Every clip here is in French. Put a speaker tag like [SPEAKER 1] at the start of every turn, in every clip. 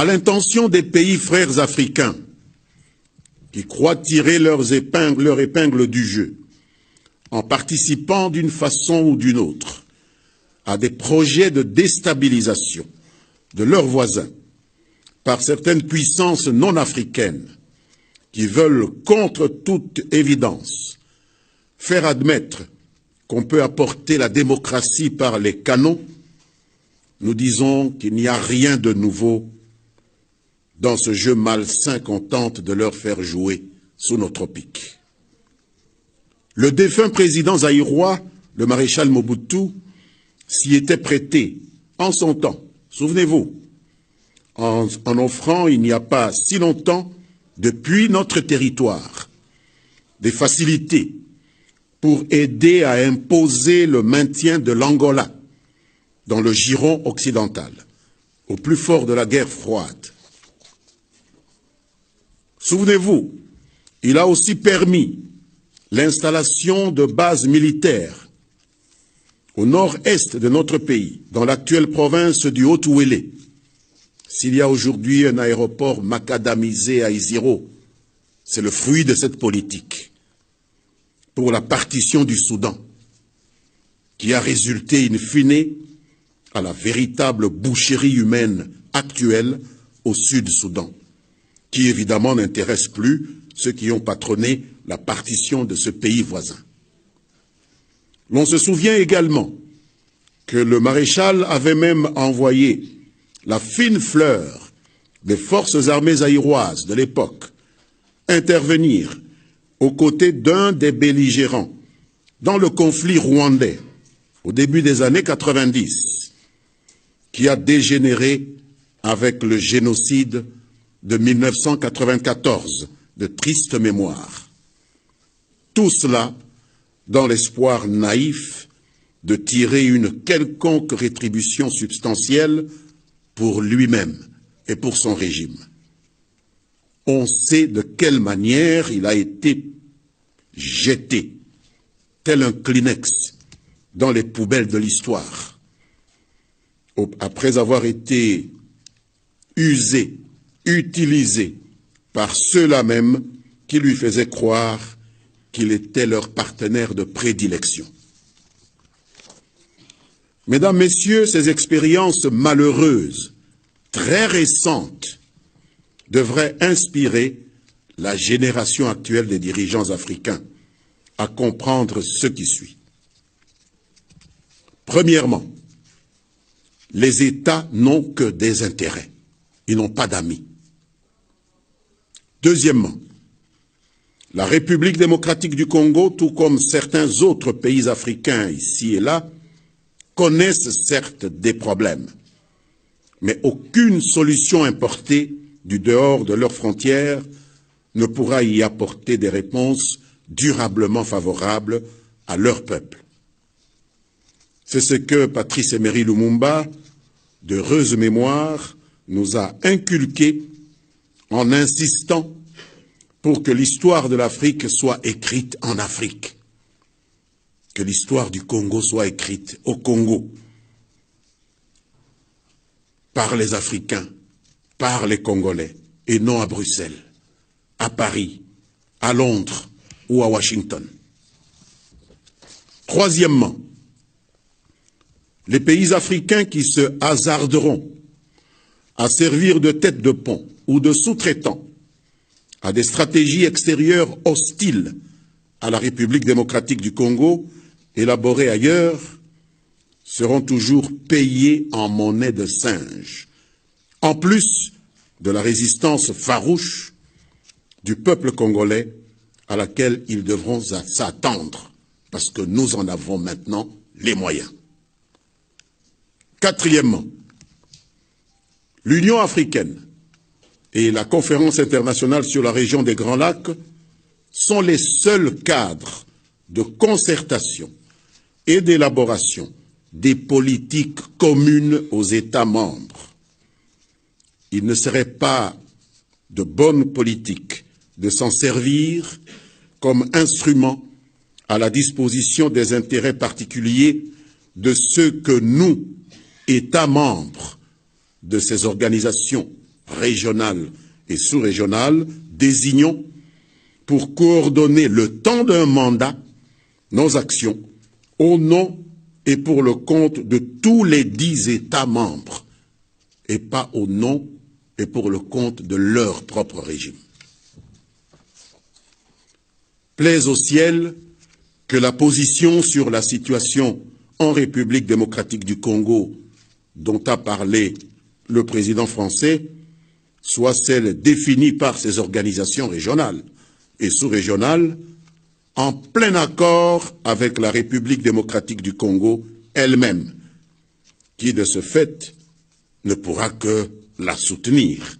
[SPEAKER 1] à l'intention des pays frères africains qui croient tirer leur épingle du jeu en participant d'une façon ou d'une autre à des projets de déstabilisation de leurs voisins par certaines puissances non africaines qui veulent, contre toute évidence, faire admettre qu'on peut apporter la démocratie par les canons, nous disons qu'il n'y a rien de nouveau dans ce jeu malsain qu'on tente de leur faire jouer sous nos tropiques. Le défunt président zaïrois, le maréchal Mobutu, s'y était prêté en son temps, souvenez-vous, en offrant il n'y a pas si longtemps, depuis notre territoire, des facilités pour aider à imposer le maintien de l'Angola dans le giron occidental, au plus fort de la guerre froide. Souvenez-vous, il a aussi permis l'installation de bases militaires au nord-est de notre pays, dans l'actuelle province du Haut-Ouélé. S'il y a aujourd'hui un aéroport macadamisé à Isiro, c'est le fruit de cette politique pour la partition du Soudan, qui a résulté in fine à la véritable boucherie humaine actuelle au Sud-Soudan, qui évidemment n'intéresse plus ceux qui ont patronné la partition de ce pays voisin. L'on se souvient également que le maréchal avait même envoyé la fine fleur des forces armées zaïroises de l'époque intervenir aux côtés d'un des belligérants dans le conflit rwandais au début des années 90, qui a dégénéré avec le génocide de 1994, de triste mémoire. Tout cela dans l'espoir naïf de tirer une quelconque rétribution substantielle pour lui-même et pour son régime. On sait de quelle manière il a été jeté, tel un Kleenex, dans les poubelles de l'histoire, après avoir été usé, utilisé par ceux-là même qui lui faisaient croire qu'il était leur partenaire de prédilection. Mesdames, Messieurs, ces expériences malheureuses, très récentes, devraient inspirer la génération actuelle des dirigeants africains à comprendre ce qui suit. Premièrement, les États n'ont que des intérêts, ils n'ont pas d'amis. Deuxièmement, la République démocratique du Congo, tout comme certains autres pays africains ici et là, connaissent certes des problèmes, mais aucune solution importée du dehors de leurs frontières ne pourra y apporter des réponses durablement favorables à leur peuple. C'est ce que Patrice Emery Lumumba, d'heureuse mémoire, nous a inculqué en insistant pour que l'histoire de l'Afrique soit écrite en Afrique, que l'histoire du Congo soit écrite au Congo, par les Africains, par les Congolais, et non à Bruxelles, à Paris, à Londres ou à Washington. Troisièmement, les pays africains qui se hasarderont à servir de tête de pont ou de sous-traitants à des stratégies extérieures hostiles à la République démocratique du Congo, élaborées ailleurs, seront toujours payés en monnaie de singe, en plus de la résistance farouche du peuple congolais à laquelle ils devront s'attendre, parce que nous en avons maintenant les moyens. Quatrièmement, l'Union africaine et la Conférence internationale sur la région des Grands Lacs sont les seuls cadres de concertation et d'élaboration des politiques communes aux États membres. Il ne serait pas de bonne politique de s'en servir comme instrument à la disposition des intérêts particuliers de ceux que nous, États membres de ces organisations régionales et sous-régionales, désignons, pour coordonner le temps d'un mandat, nos actions au nom et pour le compte de tous les 10 États membres, et pas au nom et pour le compte de leur propre régime. Plaise au ciel que la position sur la situation en République démocratique du Congo dont a parlé le président français soit celle définie par ces organisations régionales et sous-régionales en plein accord avec la République démocratique du Congo elle-même, qui de ce fait ne pourra que la soutenir,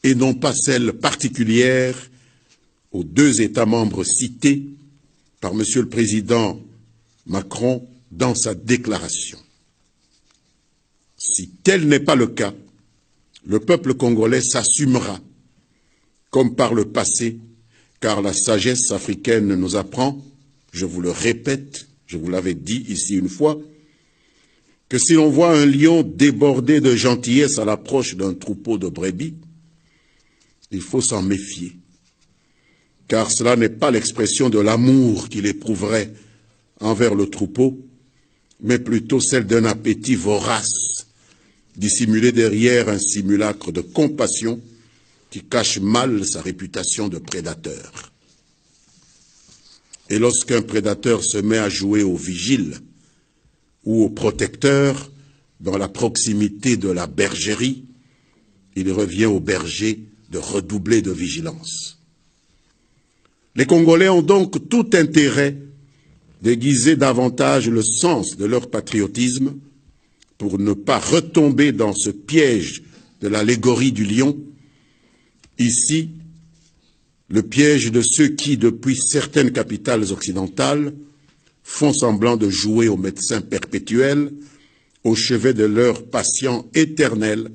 [SPEAKER 1] et non pas celle particulière aux 2 États membres cités par M. le Président Macron dans sa déclaration. Si tel n'est pas le cas, le peuple congolais s'assumera, comme par le passé, car la sagesse africaine nous apprend, je vous le répète, je vous l'avais dit ici une fois, que si l'on voit un lion débordé de gentillesse à l'approche d'un troupeau de brebis, il faut s'en méfier, car cela n'est pas l'expression de l'amour qu'il éprouverait envers le troupeau, mais plutôt celle d'un appétit vorace, dissimulé derrière un simulacre de compassion qui cache mal sa réputation de prédateur. Et lorsqu'un prédateur se met à jouer au vigile ou au protecteur dans la proximité de la bergerie, il revient au berger de redoubler de vigilance. Les Congolais ont donc tout intérêt d'aiguiser davantage le sens de leur patriotisme pour ne pas retomber dans ce piège de l'allégorie du lion. Ici, le piège de ceux qui, depuis certaines capitales occidentales, font semblant de jouer au médecin perpétuel au chevet de leur patient éternel,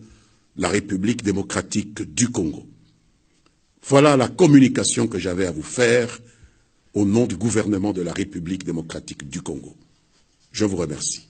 [SPEAKER 1] la République démocratique du Congo. Voilà la communication que j'avais à vous faire au nom du gouvernement de la République démocratique du Congo. Je vous remercie.